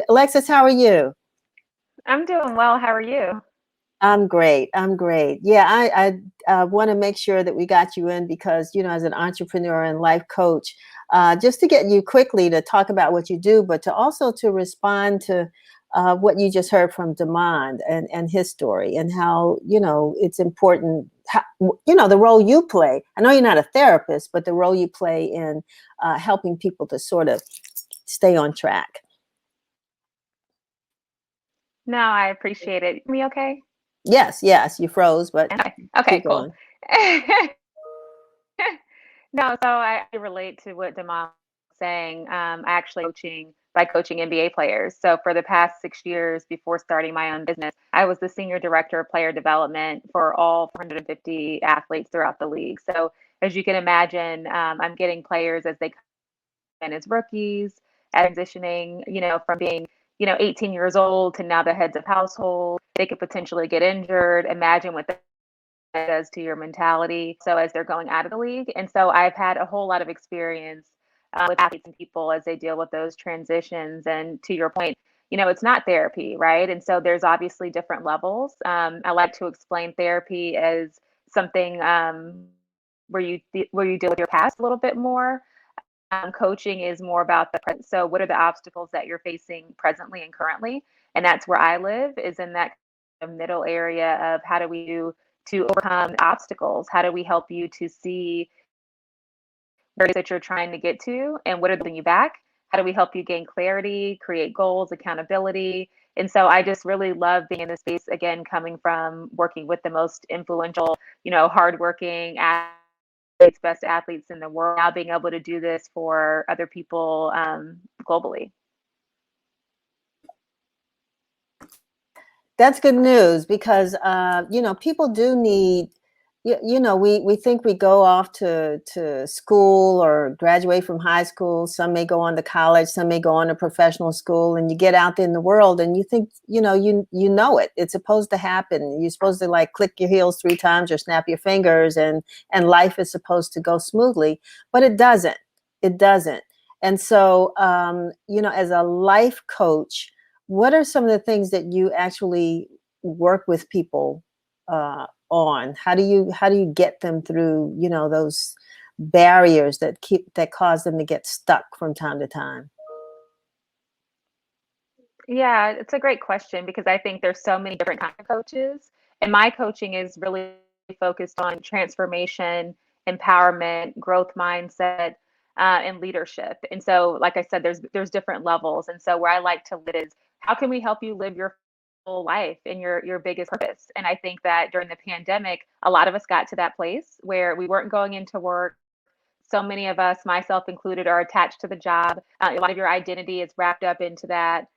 Alexys, how are you? I'm doing well. How are you? I'm great. I'm great. Yeah, I want to make sure that we got you in because, as an entrepreneur and life coach, just to get you quickly to talk about what you do, but to also to respond to what you just heard from Demand and his story and how, it's important, how, the role you play. I know you're not a therapist, but the role you play in helping people to sort of stay on track. No, I appreciate it. Me okay? Yes, you froze, but Okay. Okay, keep cool. going. No, so I relate to what Demond was saying. I actually coaching by coaching NBA players. So for the past 6 years before starting my own business, I was the senior director of player development for all 450 athletes throughout the league. So as you can imagine, I'm getting players as they come in as rookies, transitioning, from being 18 years old to now the heads of household. They could potentially get injured. Imagine what that does to your mentality. So as they're going out of the league. And so I've had a whole lot of experience with athletes and people as they deal with those transitions. And to your point, it's not therapy, right? And so there's obviously different levels. I like to explain therapy as something where you deal with your past a little bit more. Coaching is more about the present. So what are the obstacles that you're facing presently and currently? And that's where I live, is in that middle area of how do we do to overcome obstacles? How do we help you to see where it is that you're trying to get to and what are holding you back? How do we help you gain clarity, create goals, accountability? And so I just really love being in this space, again, coming from working with the most influential, hardworking athletes, best athletes in the world, now being able to do this for other people globally. That's good news because people do need we think we go off to school or graduate from high school. Some may go on to college, some may go on to professional school, and you get out there in the world and you think you know it. It's supposed to happen. You're supposed to like click your heels 3 times or snap your fingers and life is supposed to go smoothly, but it doesn't. It doesn't. And so as a life coach, what are some of the things that you actually work with people on? How do you get them through those barriers that cause them to get stuck from time to time? Yeah, it's a great question because I think there's so many different kinds of coaches. And my coaching is really focused on transformation, empowerment, growth mindset, and leadership. And so, like I said, there's different levels. And so where I like to live is how can we help you live your full life and your biggest purpose? And I think that during the pandemic, a lot of us got to that place where we weren't going into work. So many of us, myself included, are attached to the job. A lot of your identity is wrapped up into that,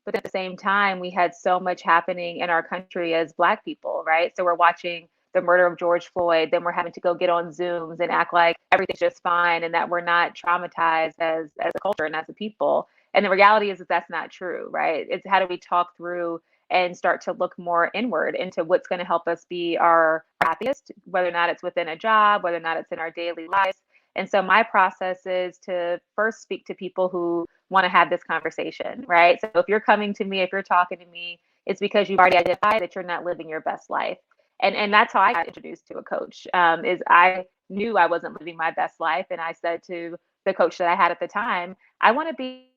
but at the same time, we had so much happening in our country as Black people, right? So we're watching the murder of George Floyd, then we're having to go get on Zooms and act like everything's just fine and that we're not traumatized as a culture and as a people. And the reality is that that's not true, right? It's how do we talk through and start to look more inward into what's going to help us be our happiest, whether or not it's within a job, whether or not it's in our daily lives. And so my process is to first speak to people who want to have this conversation, right? So if you're coming to me, if you're talking to me, it's because you've already identified that you're not living your best life. And that's how I got introduced to a coach, is I knew I wasn't living my best life. And I said to the coach that I had at the time, I want to be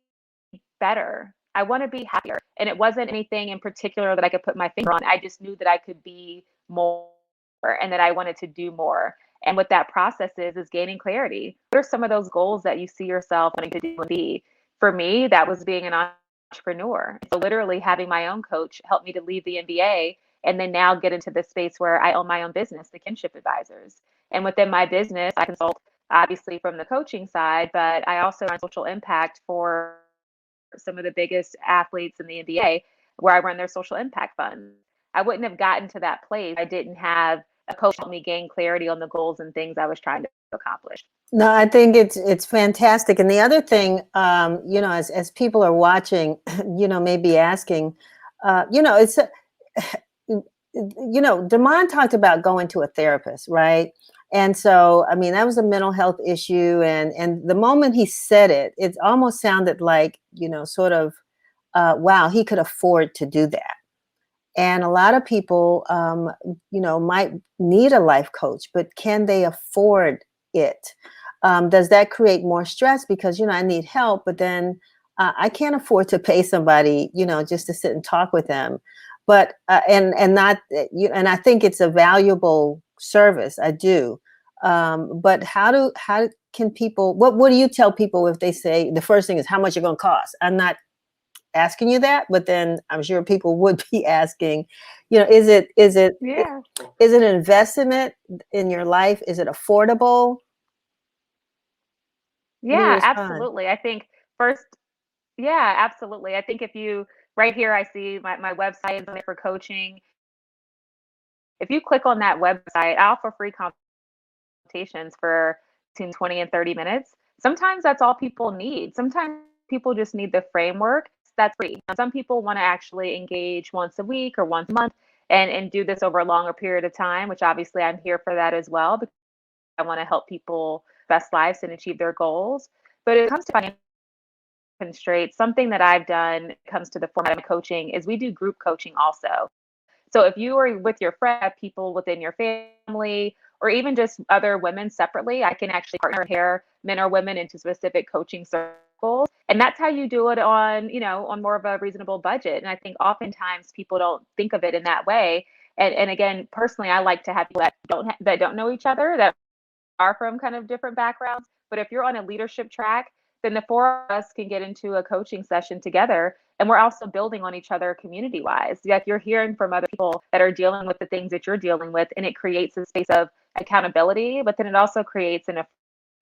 better. I want to be happier. And it wasn't anything in particular that I could put my finger on. I just knew that I could be more and that I wanted to do more. And what that process is gaining clarity. What are some of those goals that you see yourself wanting to do and be? For me, that was being an entrepreneur. So literally having my own coach helped me to leave the NBA and then now get into this space where I own my own business, the Kinship Advisors. And within my business, I consult obviously from the coaching side, but I also run social impact for some of the biggest athletes in the NBA, where I run their social impact funds. I wouldn't have gotten to that place if I didn't have a coach help me gain clarity on the goals and things I was trying to accomplish. No, I think it's fantastic. And the other thing, as people are watching, maybe asking, it's Damon talked about going to a therapist, right? And so, I mean, that was a mental health issue. And the moment he said it, it almost sounded like, sort of wow, he could afford to do that. And a lot of people, might need a life coach, but can they afford it? Does that create more stress? Because, I need help, but then I can't afford to pay somebody, just to sit and talk with them. But and not and I think it's a valuable service. I do. But how can people? What do you tell people if they say the first thing is how much you're going to cost? I'm not asking you that, but then I'm sure people would be asking, Yeah. is it an investment in your life? Is it affordable? What do you Yeah, respond? absolutely. I think first, yeah, absolutely. I think if you right here, I see my website is on there for coaching. If you click on that website, I offer free consultations for between 20 and 30 minutes. Sometimes that's all people need. Sometimes people just need the framework that's free. Some people want to actually engage once a week or once a month and do this over a longer period of time, which obviously I'm here for that as well because I want to help people best lives and achieve their goals. But it comes to financial constraints. Something that I've done comes to the format of coaching is we do group coaching also. So if you are with your friend, people within your family, or even just other women separately, I can actually partner here, men or women, into specific coaching circles. And that's how you do it on, on more of a reasonable budget. And I think oftentimes people don't think of it in that way. And again, personally, I like to have people that don't know each other, that are from kind of different backgrounds. But if you're on a leadership track, then the four of us can get into a coaching session together. And we're also building on each other community wise. Like you're hearing from other people that are dealing with the things that you're dealing with, and it creates a space of accountability, but then it also creates an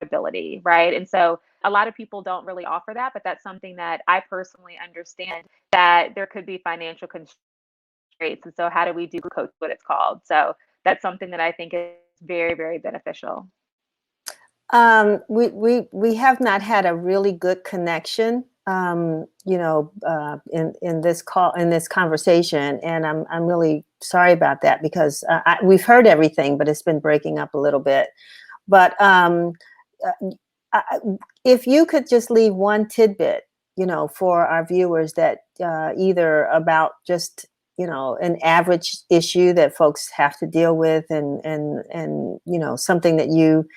affordability, right? And so a lot of people don't really offer that, but that's something that I personally understand that there could be financial constraints. And so how do we do coach what it's called? So that's something that I think is very, very beneficial. We have not had a really good connection, in this conversation, and I'm really sorry about that because we've heard everything, but it's been breaking up a little bit. But uh, if you could just leave one tidbit, for our viewers that either about just an average issue that folks have to deal with, and something that you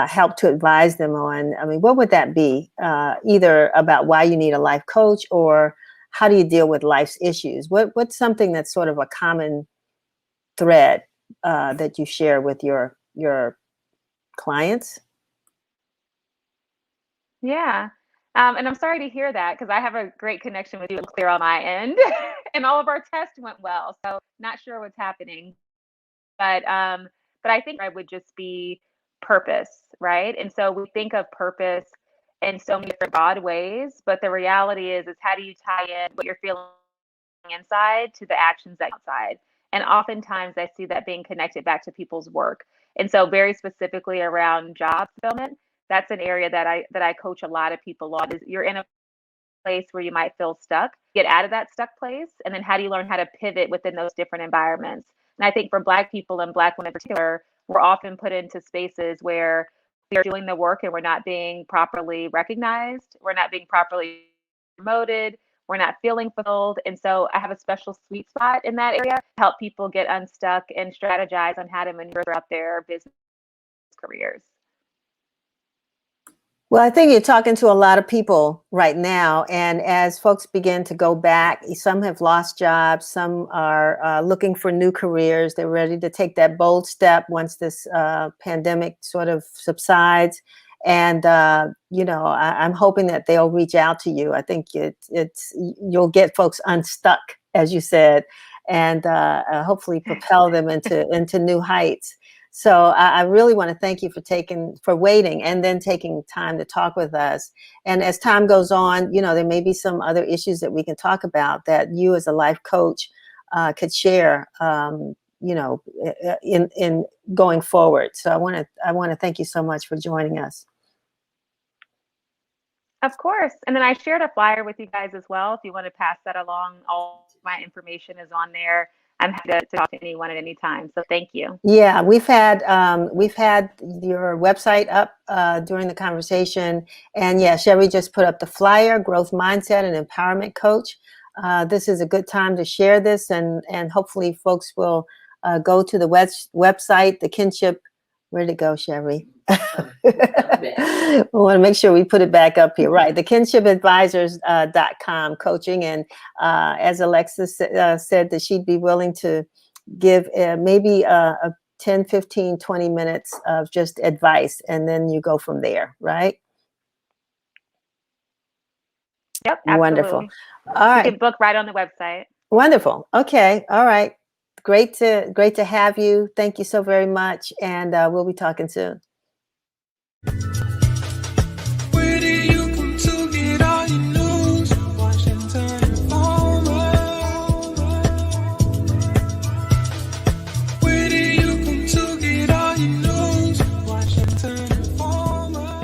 help to advise them on. I mean, what would that be? Either about why you need a life coach, or how do you deal with life's issues? What's something that's sort of a common thread that you share with your clients? Yeah. And I'm sorry to hear that because I have a great connection with you. It's clear on my end, and all of our tests went well. So not sure what's happening, but I think I would just be purpose, right? And so we think of purpose in so many different broad ways, but the reality is how do you tie in what you're feeling inside to the actions outside? And oftentimes I see that being connected back to people's work. And so very specifically around job fulfillment, that's an area that I coach a lot of people on. Is you're in a place where you might feel stuck, get out of that stuck place, and then how do you learn how to pivot within those different environments? And I think for Black people and Black women in particular, we're often put into spaces where we are doing the work and we're not being properly recognized, we're not being properly promoted, we're not feeling fulfilled. And so I have a special sweet spot in that area to help people get unstuck and strategize on how to maneuver throughout their business careers. Well, I think you're talking to a lot of people right now. And as folks begin to go back, some have lost jobs, some are looking for new careers. They're ready to take that bold step once this pandemic sort of subsides. And, I'm hoping that they'll reach out to you. I think you'll get folks unstuck, as you said, and hopefully propel them into new heights. So I really want to thank you for waiting and then taking time to talk with us. And as time goes on, there may be some other issues that we can talk about that you as a life coach could share, in going forward. So I want to thank you so much for joining us. Of course. And then I shared a flyer with you guys as well. If you want to pass that along, all my information is on there. I'm happy to talk to anyone at any time. So thank you. Yeah, we've had your website up during the conversation, and yeah, Shevry just put up the flyer, growth mindset and empowerment coach. this is a good time to share this, and hopefully folks will go to the website, the kinship. Where'd it go, Shevry? We want to make sure we put it back up here. Right, the kinshipadvisors.com coaching. And as Alexys said, that she'd be willing to give maybe a 10, 15, 20 minutes of just advice, and then you go from there, right? Yep, Wonderful. absolutely. All You right. can book right on the website. Wonderful. Okay. All right. Great to have you. Thank you so very much. And we'll be talking soon.